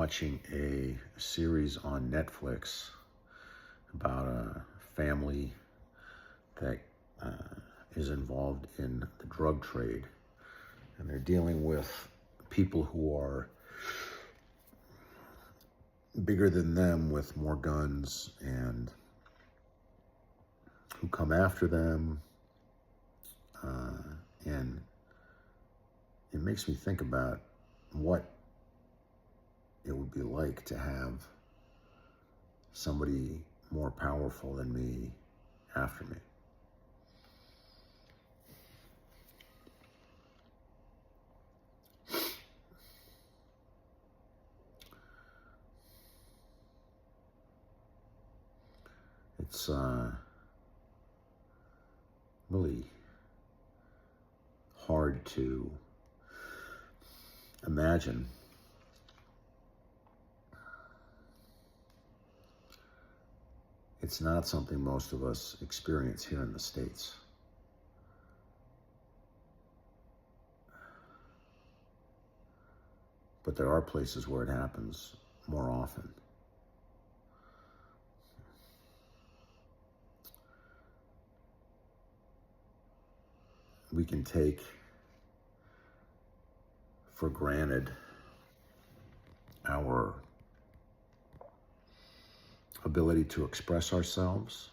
watching a series on Netflix about a family that is involved in the drug trade. And they're dealing with people who are bigger than them with more guns and who come after them. And it makes me think about what it would be like to have somebody more powerful than me after me. It's really hard to imagine it's not something most of us experience here in the States. But there are places where it happens more often. We can take for granted our ability to express ourselves,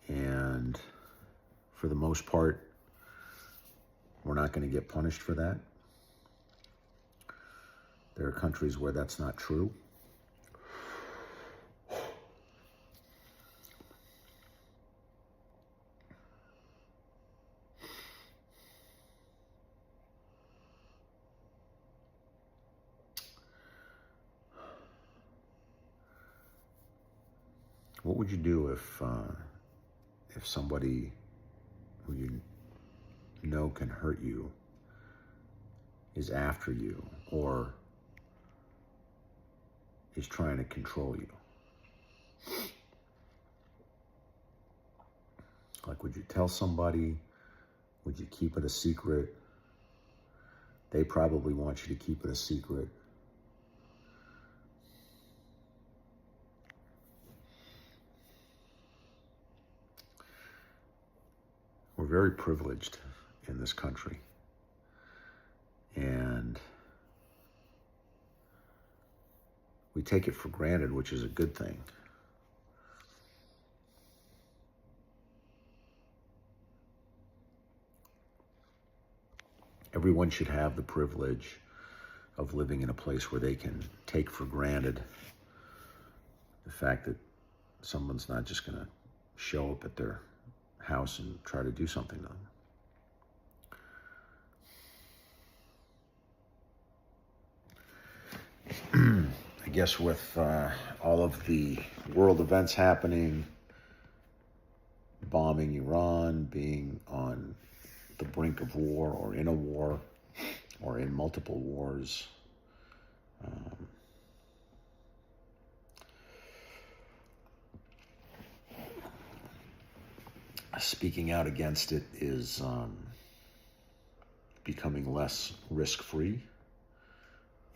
and for the most part, we're not going to get punished for that. There are countries where that's not true. What would you do if somebody who you know can hurt you is after you or is trying to control you? Like, would you tell somebody? Would you keep it a secret? They probably want you to keep it a secret. We're very privileged in this country. And we take it for granted, which is a good thing. Everyone should have the privilege of living in a place where they can take for granted the fact that someone's not just going to show up at their house and try to do something to them. I guess with all of the world events happening, bombing Iran, being on the brink of war or in a war or in multiple wars, speaking out against it is becoming less risk-free,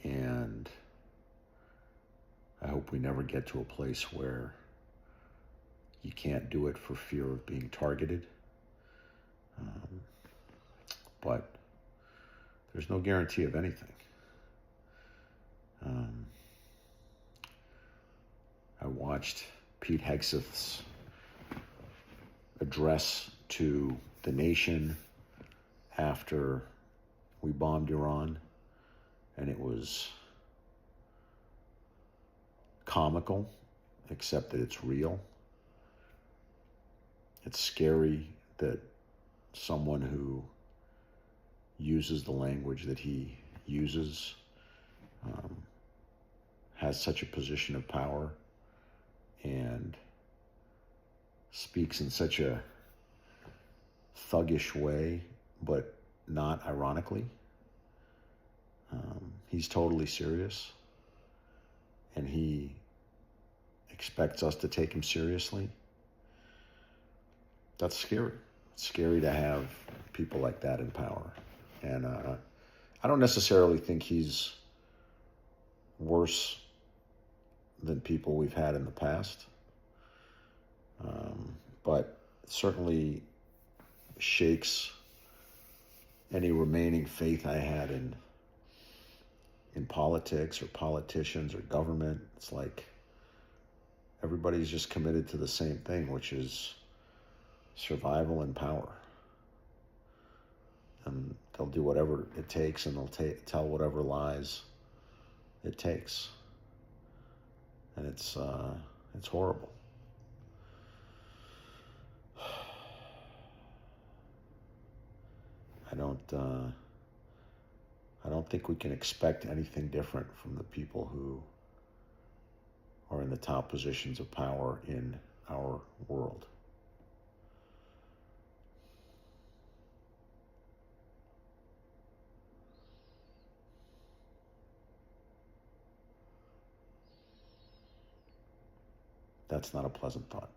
and I hope we never get to a place where you can't do it for fear of being targeted. But there's no guarantee of anything. I watched Pete Hegseth's address to the nation after we bombed Iran, and it was comical, except that it's real. It's scary that someone who uses the language that he uses has such a position of power and speaks in such a thuggish way, but not ironically. He's totally serious, and he expects us to take him seriously. That's scary. It's scary to have people like that in power. And I don't necessarily think he's worse than people we've had in the past, but certainly shakes any remaining faith I had in politics or politicians or government. It's like everybody's just committed to the same thing, which is survival and power. And they'll do whatever it takes, and they'll tell whatever lies it takes. And it's horrible. I don't think we can expect anything different from the people who are in the top positions of power in our world. That's not a pleasant thought.